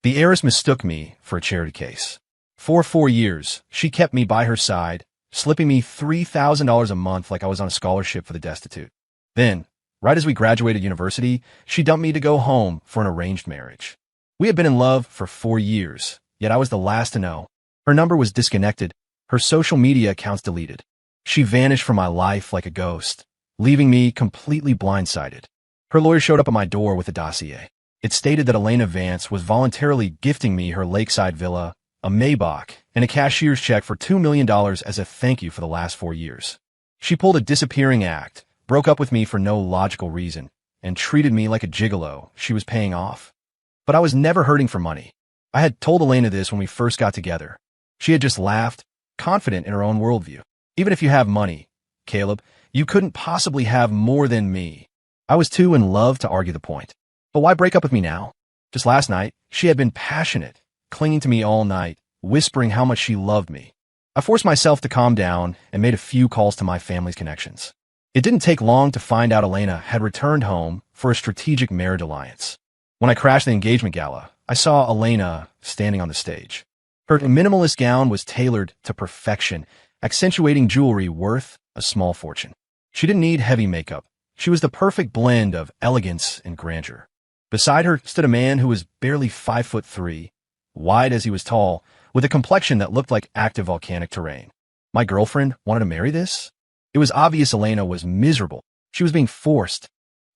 The heiress mistook me for a charity case. For 4 years, she kept me by her side, slipping me $3,000 a month like I was on a scholarship for the destitute. Then, right as we graduated university, she dumped me to go home for an arranged marriage. We had been in love for 4 years, yet I was the last to know. Her number was disconnected, her social media accounts deleted. She vanished from my life like a ghost, leaving me completely blindsided. Her lawyer showed up at my door with a dossier. It stated that Elena Vance was voluntarily gifting me her lakeside villa, a Maybach, and a cashier's check for $2 million as a thank you for the last 4 years. She pulled a disappearing act, broke up with me for no logical reason, and treated me like a gigolo she was paying off. But I was never hurting for money. I had told Elena this when we first got together. She had just laughed, confident in her own worldview. Even if you have money, Caleb, you couldn't possibly have more than me. I was too in love to argue the point. But why break up with me now? Just last night, she had been passionate, clinging to me all night, whispering how much she loved me. I forced myself to calm down and made a few calls to my family's connections. It didn't take long to find out Elena had returned home for a strategic marriage alliance. When I crashed the engagement gala, I saw Elena standing on the stage. Her minimalist gown was tailored to perfection, accentuating jewelry worth a small fortune. She didn't need heavy makeup. She was the perfect blend of elegance and grandeur. Beside her stood a man who was barely 5'3", wide as he was tall, with a complexion that looked like active volcanic terrain. My girlfriend wanted to marry this? It was obvious Elena was miserable. She was being forced.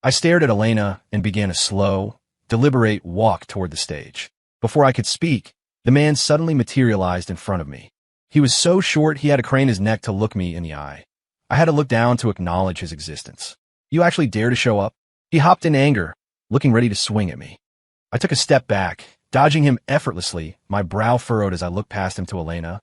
I stared at Elena and began a slow, deliberate walk toward the stage. Before I could speak, the man suddenly materialized in front of me. He was so short he had to crane his neck to look me in the eye. I had to look down to acknowledge his existence. You actually dare to show up? He hopped in anger, looking ready to swing at me. I took a step back, dodging him effortlessly, my brow furrowed as I looked past him to Elena.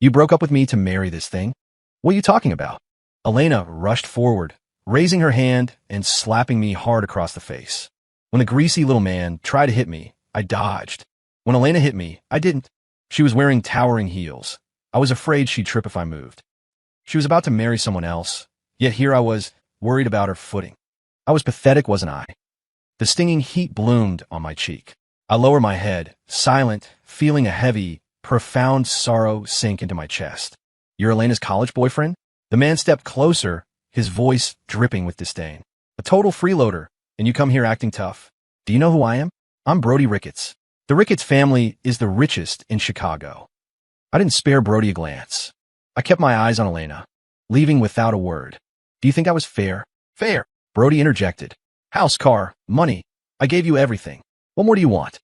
You broke up with me to marry this thing? What are you talking about? Elena rushed forward, raising her hand and slapping me hard across the face. When the greasy little man tried to hit me, I dodged. When Elena hit me, I didn't. She was wearing towering heels. I was afraid she'd trip if I moved. She was about to marry someone else, yet here I was, worried about her footing. I was pathetic, wasn't I? The stinging heat bloomed on my cheek. I lowered my head, silent, feeling a heavy, profound sorrow sink into my chest. You're Elena's college boyfriend? The man stepped closer, his voice dripping with disdain. A total freeloader, and you come here acting tough. Do you know who I am? I'm Brody Ricketts. The Ricketts family is the richest in Chicago. I didn't spare Brody a glance. I kept my eyes on Elena, leaving without a word. Do you think I was fair? Fair, Brody interjected. House, car, money. I gave you everything. What more do you want?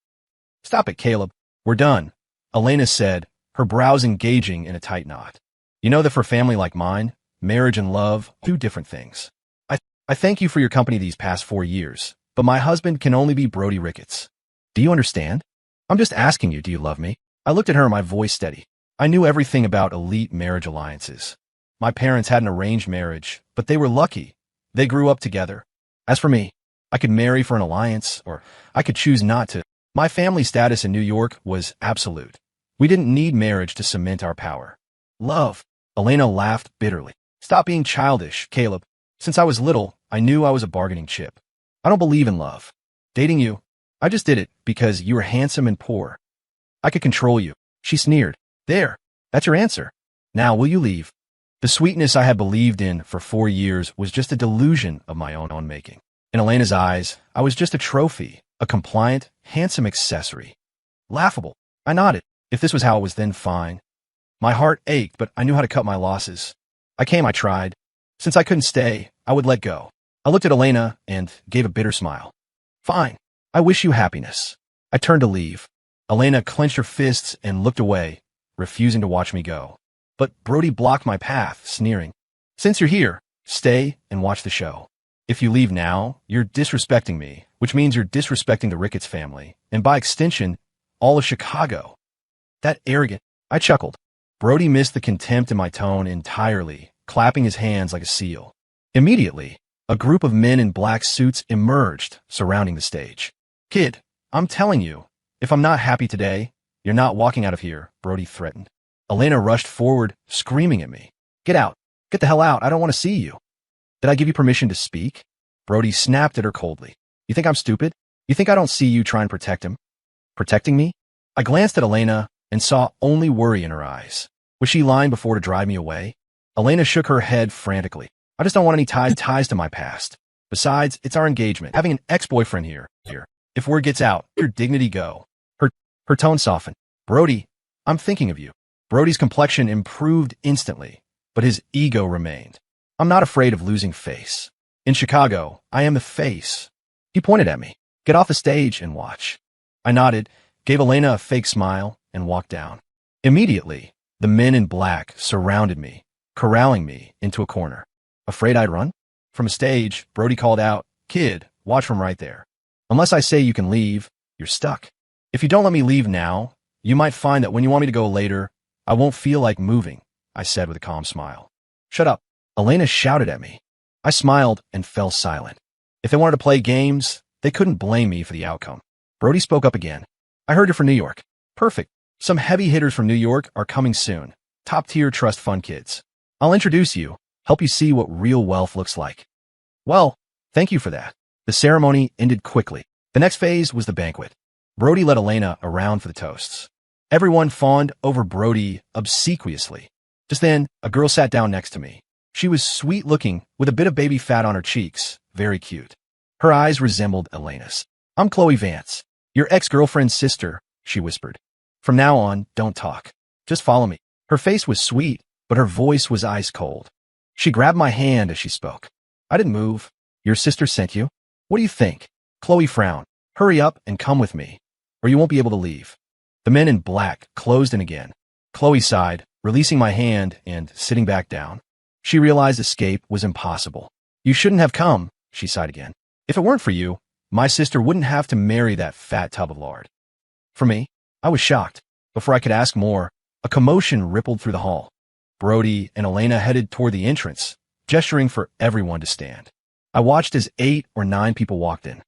Stop it, Caleb. We're done, Elena said, her brows engaging in a tight knot. You know that for a family like mine, marriage and love are two different things. I thank you for your company these past 4 years, but my husband can only be Brody Ricketts. Do you understand? I'm just asking you, do you love me? I looked at her, my voice steady. I knew everything about elite marriage alliances. My parents had an arranged marriage, but they were lucky. They grew up together. As for me, I could marry for an alliance, or I could choose not to. My family status in New York was absolute. We didn't need marriage to cement our power. Love. Elena laughed bitterly. Stop being childish, Caleb. Since I was little, I knew I was a bargaining chip. I don't believe in love. Dating you, I just did it because you were handsome and poor. I could control you. She sneered. There, that's your answer. Now will you leave? The sweetness I had believed in for 4 years was just a delusion of my own making. In Elena's eyes, I was just a trophy, a compliant, handsome accessory. Laughable. I nodded. If this was how it was, then fine. My heart ached, but I knew how to cut my losses. I tried. Since I couldn't stay, I would let go. I looked at Elena and gave a bitter smile. Fine. I wish you happiness. I turned to leave. Elena clenched her fists and looked away, refusing to watch me go. But Brody blocked my path, sneering. Since you're here, stay and watch the show. If you leave now, you're disrespecting me, which means you're disrespecting the Ricketts family, and by extension, all of Chicago. That arrogant. I chuckled. Brody missed the contempt in my tone entirely, clapping his hands like a seal. Immediately, a group of men in black suits emerged, surrounding the stage. Kid, I'm telling you, if I'm not happy today, you're not walking out of here, Brody threatened. Elena rushed forward, screaming at me. Get out. Get the hell out. I don't want to see you. Did I give you permission to speak? Brody snapped at her coldly. You think I'm stupid? You think I don't see you trying to protect him? Protecting me? I glanced at Elena and saw only worry in her eyes. Was she lying before to drive me away? Elena shook her head frantically. I just don't want any ties to my past. Besides, it's our engagement. Having an ex-boyfriend here. If word gets out, your dignity go. Her tone softened. Brody, I'm thinking of you. Brody's complexion improved instantly, but his ego remained. I'm not afraid of losing face. In Chicago, I am the face. He pointed at me. Get off the stage and watch. I nodded, gave Elena a fake smile, and walked down. Immediately, the men in black surrounded me, corralling me into a corner. Afraid I'd run? From a stage, Brody called out, Kid, watch from right there. Unless I say you can leave, you're stuck. If you don't let me leave now, you might find that when you want me to go later, I won't feel like moving, I said with a calm smile. Shut up. Elena shouted at me. I smiled and fell silent. If they wanted to play games, they couldn't blame me for the outcome. Brody spoke up again. I heard you're from New York. Perfect. Some heavy hitters from New York are coming soon. Top-tier trust fund kids. I'll introduce you, help you see what real wealth looks like. Well, thank you for that. The ceremony ended quickly. The next phase was the banquet. Brody led Elena around for the toasts. Everyone fawned over Brody obsequiously. Just then, a girl sat down next to me. She was sweet-looking, with a bit of baby fat on her cheeks, very cute. Her eyes resembled Elena's. I'm Chloe Vance, your ex-girlfriend's sister, she whispered. From now on, don't talk. Just follow me. Her face was sweet, but her voice was ice-cold. She grabbed my hand as she spoke. I didn't move. Your sister sent you? What do you think? Chloe frowned. Hurry up and come with me, or you won't be able to leave. The men in black closed in again. Chloe sighed, releasing my hand and sitting back down. She realized escape was impossible. You shouldn't have come, she sighed again. If it weren't for you, my sister wouldn't have to marry that fat tub of lard. For me, I was shocked. Before I could ask more, a commotion rippled through the hall. Brody and Elena headed toward the entrance, gesturing for everyone to stand. I watched as 8 or 9 people walked in.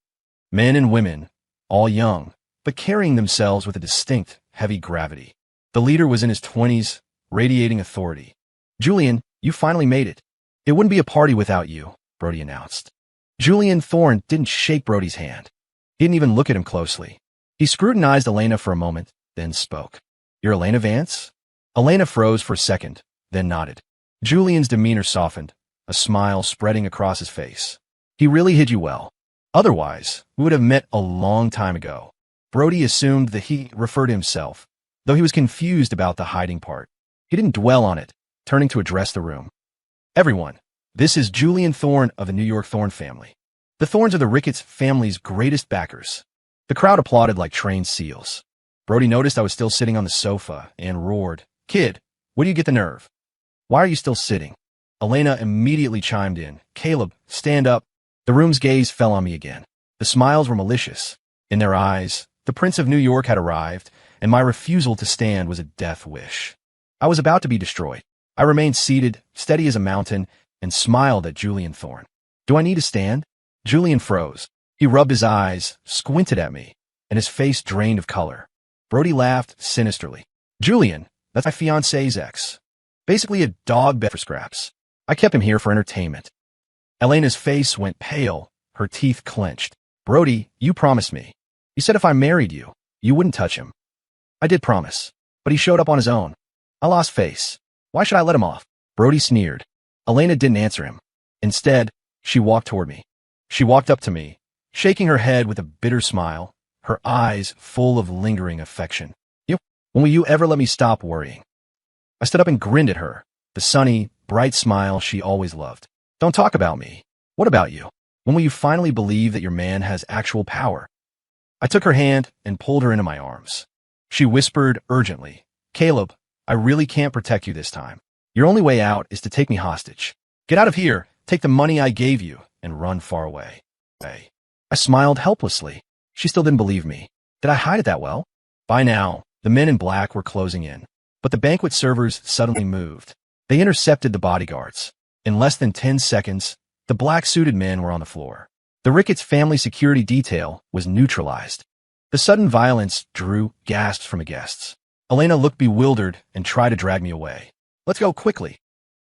Men and women, all young, but carrying themselves with a distinct, heavy gravity. The leader was in his 20s, radiating authority. Julian, you finally made it. It wouldn't be a party without you, Brody announced. Julian Thorne didn't shake Brody's hand. He didn't even look at him closely. He scrutinized Elena for a moment, then spoke. You're Elena Vance? Elena froze for a second, then nodded. Julian's demeanor softened, a smile spreading across his face. He really hid you well. Otherwise, we would have met a long time ago. Brody assumed that he referred to himself, though he was confused about the hiding part. He didn't dwell on it, turning to address the room. Everyone, this is Julian Thorne of the New York Thorne family. The Thornes are the Ricketts family's greatest backers. The crowd applauded like trained seals. Brody noticed I was still sitting on the sofa and roared, Kid, where do you get the nerve? Why are you still sitting? Elena immediately chimed in. Caleb, stand up. The room's gaze fell on me again. The smiles were malicious. In their eyes, the Prince of New York had arrived, and my refusal to stand was a death wish. I was about to be destroyed. I remained seated, steady as a mountain, and smiled at Julian Thorne. Do I need to stand? Julian froze. He rubbed his eyes, squinted at me, and his face drained of color. Brody laughed sinisterly. Julian, that's my fiancé's ex. Basically a dog bed for scraps. I kept him here for entertainment. Elena's face went pale, her teeth clenched. Brody, you promised me. You said if I married you, you wouldn't touch him. I did promise, but he showed up on his own. I lost face. Why should I let him off? Brody sneered. Elena didn't answer him. Instead, she walked toward me. She walked up to me, shaking her head with a bitter smile, her eyes full of lingering affection. When will you ever let me stop worrying? I stood up and grinned at her, the sunny, bright smile she always loved. Don't talk about me. What about you? When will you finally believe that your man has actual power? I took her hand and pulled her into my arms. She whispered urgently, Caleb, I really can't protect you this time. Your only way out is to take me hostage. Get out of here, take the money I gave you, and run far away. I smiled helplessly. She still didn't believe me. Did I hide it that well? By now, the men in black were closing in, but the banquet servers suddenly moved. They intercepted the bodyguards. In less than 10 seconds, the black-suited men were on the floor. The Ricketts family security detail was neutralized. The sudden violence drew gasps from the guests. Elena looked bewildered and tried to drag me away. Let's go quickly.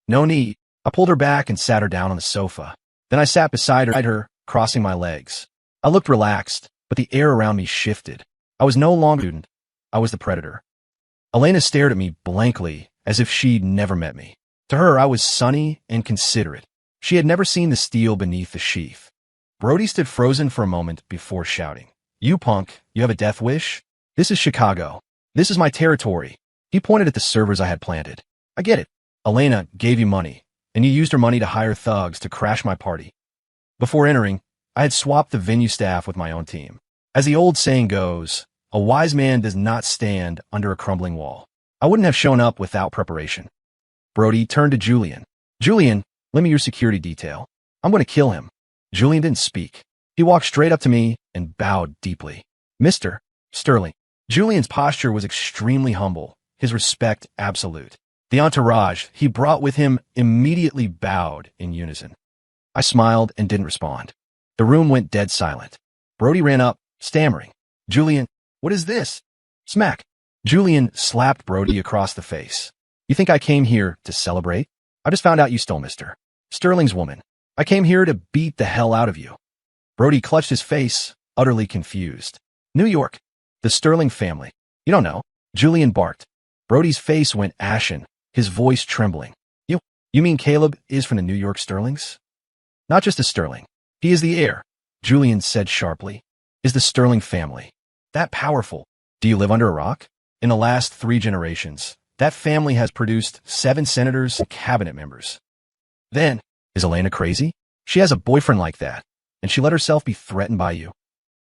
No need. I pulled her back and sat her down on the sofa. Then I sat beside her, crossing my legs. I looked relaxed, but the air around me shifted. I was no longer a student. I was the predator. Elena stared at me blankly, as if she'd never met me. To her, I was sunny and considerate. She had never seen the steel beneath the sheath. Brody stood frozen for a moment before shouting, "You punk, you have a death wish? This is Chicago. This is my territory." He pointed at the servers I had planted. "I get it. Elena gave you money, and you used her money to hire thugs to crash my party." Before entering, I had swapped the venue staff with my own team. As the old saying goes, a wise man does not stand under a crumbling wall. I wouldn't have shown up without preparation. Brody turned to Julian. "Julian, lend me your security detail. I'm going to kill him." Julian didn't speak. He walked straight up to me and bowed deeply. "Mr. Sterling." Julian's posture was extremely humble, his respect absolute. The entourage he brought with him immediately bowed in unison. I smiled and didn't respond. The room went dead silent. Brody ran up, stammering, "Julian, what is this?" Smack. Julian slapped Brody across the face. "You think I came here to celebrate? I just found out you stole Mr. Sterling's woman. I came here to beat the hell out of you." Brody clutched his face, utterly confused. "New York. The Sterling family. You don't know." Julian barked. Brody's face went ashen, his voice trembling. You mean Caleb is from the New York Sterlings?" "Not just a Sterling. He is the heir," Julian said sharply. "Is the Sterling family that powerful? Do you live under a rock? In the last 3 generations, that family has produced 7 senators and cabinet members." "Then, is Elena crazy? She has a boyfriend like that, and she let herself be threatened by you."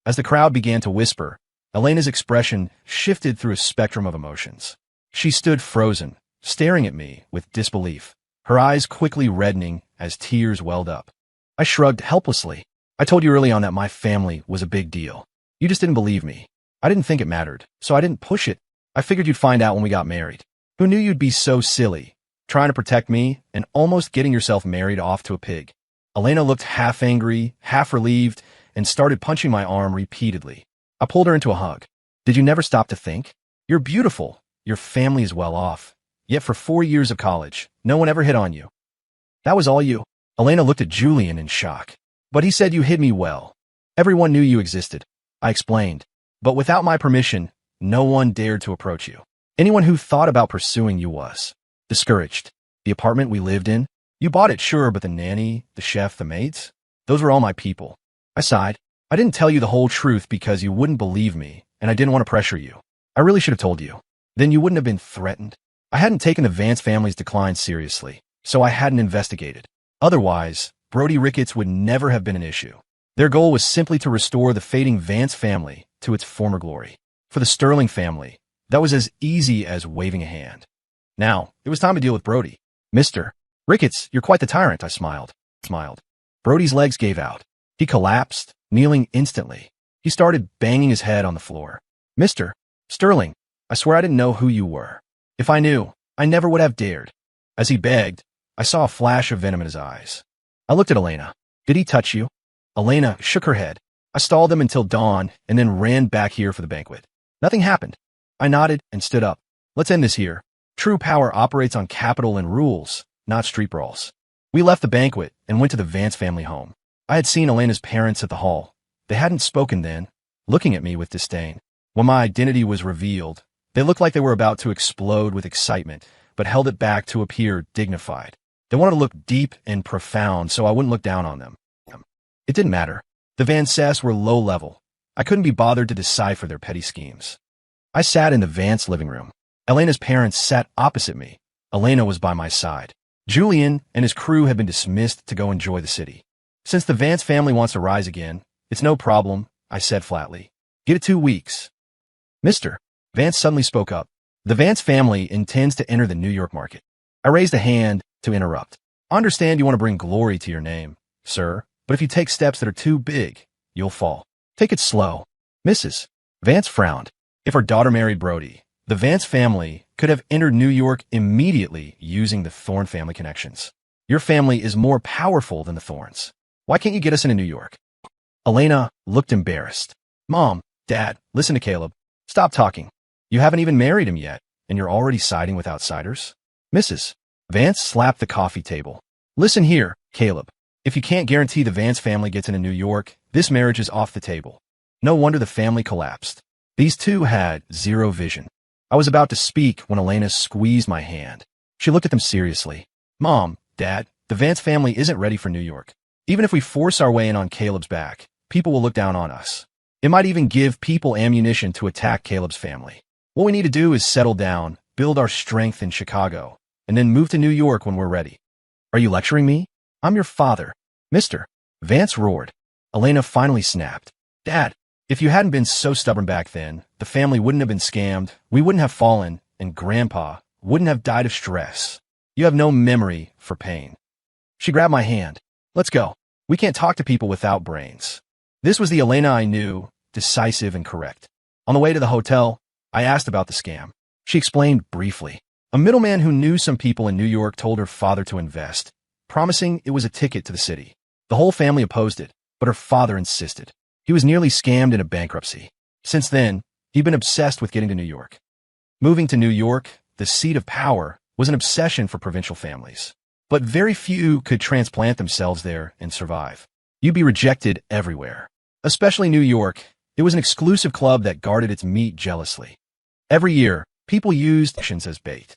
As the crowd began to whisper, Elena's expression shifted through a spectrum of emotions. She stood frozen, staring at me with disbelief, her eyes quickly reddening as tears welled up. I shrugged helplessly. "I told you early on that my family was a big deal. You just didn't believe me. I didn't think it mattered, so I didn't push it. I figured you'd find out when we got married. Who knew you'd be so silly, trying to protect me and almost getting yourself married off to a pig?" Elena looked half angry, half relieved, and started punching my arm repeatedly. I pulled her into a hug. "Did you never stop to think? You're beautiful. Your family is well off. Yet for 4 years of college, no one ever hit on you. That was all you." Elena looked at Julian in shock. "But he said you hid me well. Everyone knew you existed," I explained. "But without my permission, no one dared to approach you. Anyone who thought about pursuing you was discouraged. The apartment we lived in, you bought it, sure, but the nanny, the chef, the maids, those were all my people." I sighed. "I didn't tell you the whole truth because you wouldn't believe me, and I didn't want to pressure you. I really should have told you. Then you wouldn't have been threatened." I hadn't taken the Vance family's decline seriously, so I hadn't investigated. Otherwise, Brody Ricketts would never have been an issue. Their goal was simply to restore the fading Vance family to its former glory. For the Sterling family, that was as easy as waving a hand. Now, it was time to deal with Brody. "Mr. Ricketts, you're quite the tyrant," I smiled. Brody's legs gave out. He collapsed, kneeling instantly. He started banging his head on the floor. "Mr. Sterling, I swear I didn't know who you were. If I knew, I never would have dared." As he begged, I saw a flash of venom in his eyes. I looked at Elena. "Did he touch you?" Elena shook her head. "I stalled them until dawn and then ran back here for the banquet. Nothing happened." I nodded and stood up. "Let's end this here. True power operates on capital and rules, not street brawls." We left the banquet and went to the Vance family home. I had seen Elena's parents at the hall. They hadn't spoken then, looking at me with disdain. When my identity was revealed, they looked like they were about to explode with excitement, but held it back to appear dignified. They wanted to look deep and profound so I wouldn't look down on them. It didn't matter. The Van Sass were low level. I couldn't be bothered to decipher their petty schemes. I sat in the Vance living room. Elena's parents sat opposite me. Elena was by my side. Julian and his crew had been dismissed to go enjoy the city. "Since the Vance family wants to rise again, it's no problem," I said flatly. "Give it 2 weeks. "Mr. Vance suddenly spoke up. "The Vance family intends to enter the New York market." I raised a hand to interrupt. "I understand you want to bring glory to your name, sir, but if you take steps that are too big, you'll fall. Take it slow." Mrs. Vance frowned. If her daughter married Brody, the Vance family could have entered New York immediately using the Thorne family connections. Your family is more powerful than the Thornes. Why can't you get us into New York? Elena looked embarrassed. "Mom, Dad, listen to Caleb. Stop talking. You haven't even married him yet, and you're already siding with outsiders." Mrs. Vance slapped the coffee table. "Listen here, Caleb. If you can't guarantee the Vance family gets into New York, this marriage is off the table." No wonder the family collapsed. These two had zero vision. I was about to speak when Elena squeezed my hand. She looked at them seriously. Mom, Dad, the Vance family isn't ready for New York. Even if we force our way in on Caleb's back, people will look down on us. It might even give people ammunition to attack Caleb's family. What we need to do is settle down, build our strength in Chicago, and then move to New York when we're ready. Are you lecturing me? I'm your father. Mister. Vance roared. Elena finally snapped. Dad, if you hadn't been so stubborn back then, the family wouldn't have been scammed, we wouldn't have fallen, and Grandpa wouldn't have died of stress. You have no memory for pain. She grabbed my hand. Let's go. We can't talk to people without brains. This was the Elena I knew, decisive and correct. On the way to the hotel, I asked about the scam. She explained briefly. A middleman who knew some people in New York told her father to invest, promising it was a ticket to the city. The whole family opposed it, but her father insisted. He was nearly scammed into bankruptcy. Since then, he'd been obsessed with getting to New York. Moving to New York, the seat of power, was an obsession for provincial families. But very few could transplant themselves there and survive. You'd be rejected everywhere. Especially New York, it was an exclusive club that guarded its meat jealously. Every year, people used actions as bait.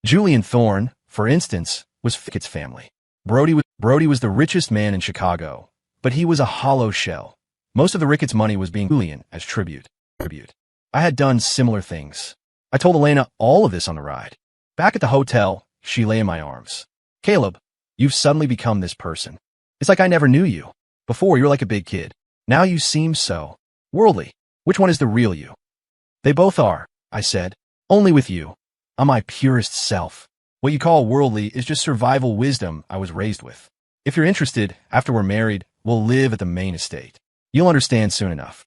Julian Thorne, for instance, was Fickett's family. Brody was the richest man in Chicago, but he was a hollow shell. Most of the Ricketts' money was being Julian as tribute. I had done similar things. I told Elena all of this on the ride. Back at the hotel, she lay in my arms. Caleb, you've suddenly become this person. It's like I never knew you. Before, you were like a big kid. Now you seem so worldly. Which one is the real you? They both are, I said. Only with you. I'm my purest self. What you call worldly is just survival wisdom I was raised with. If you're interested, after we're married, we'll live at the main estate. You'll understand soon enough.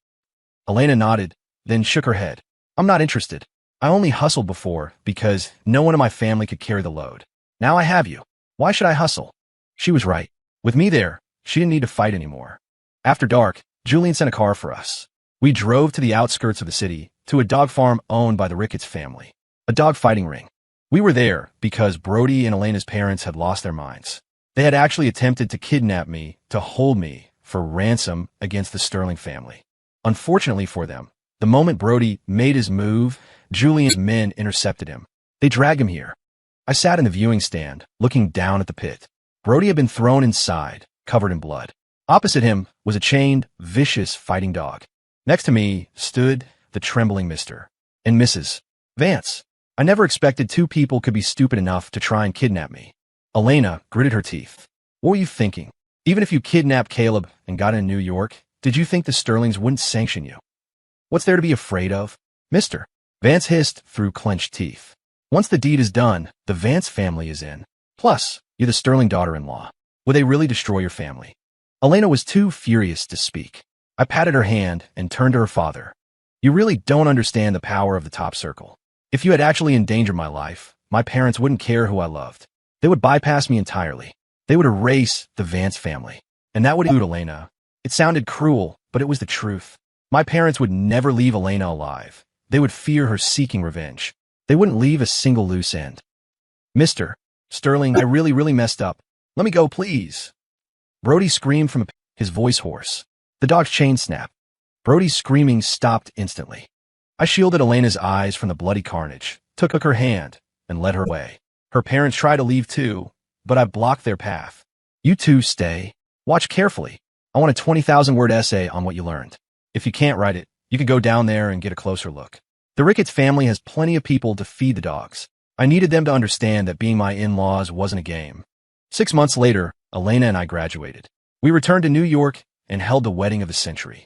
Elena nodded, then shook her head. I'm not interested. I only hustled before because no one in my family could carry the load. Now I have you. Why should I hustle? She was right. With me there, she didn't need to fight anymore. After dark, Julian sent a car for us. We drove to the outskirts of the city, to a dog farm owned by the Ricketts family. A dog fighting ring. We were there because Brody and Elena's parents had lost their minds. They had actually attempted to kidnap me, to hold me, for ransom against the Sterling family. Unfortunately for them, the moment Brody made his move, Julian's men intercepted him. They dragged him here. I sat in the viewing stand, looking down at the pit. Brody had been thrown inside, covered in blood. Opposite him was a chained, vicious fighting dog. Next to me stood the trembling Mr. and Mrs. Vance. I never expected two people could be stupid enough to try and kidnap me. Elena gritted her teeth. What were you thinking? Even if you kidnapped Caleb and got into New York, did you think the Sterlings wouldn't sanction you? What's there to be afraid of? Mister. Vance hissed through clenched teeth. Once the deed is done, the Vance family is in. Plus, you're the Sterling daughter-in-law. Would they really destroy your family? Elena was too furious to speak. I patted her hand and turned to her father. You really don't understand the power of the top circle. If you had actually endangered my life, my parents wouldn't care who I loved. They would bypass me entirely. They would erase the Vance family. And that would include Elena. It sounded cruel, but it was the truth. My parents would never leave Elena alive. They would fear her seeking revenge. They wouldn't leave a single loose end. Mr. Sterling, I really messed up. Let me go, please. Brody screamed from his voice hoarse. The dog's chain snapped. Brody's screaming stopped instantly. I shielded Elena's eyes from the bloody carnage, took her hand, and led her away. Her parents tried to leave too, but I blocked their path. You two stay. Watch carefully. I want a 20,000-word essay on what you learned. If you can't write it, you could go down there and get a closer look. The Ricketts family has plenty of people to feed the dogs. I needed them to understand that being my in-laws wasn't a game. 6 months later, Elena and I graduated. We returned to New York and held the wedding of the century.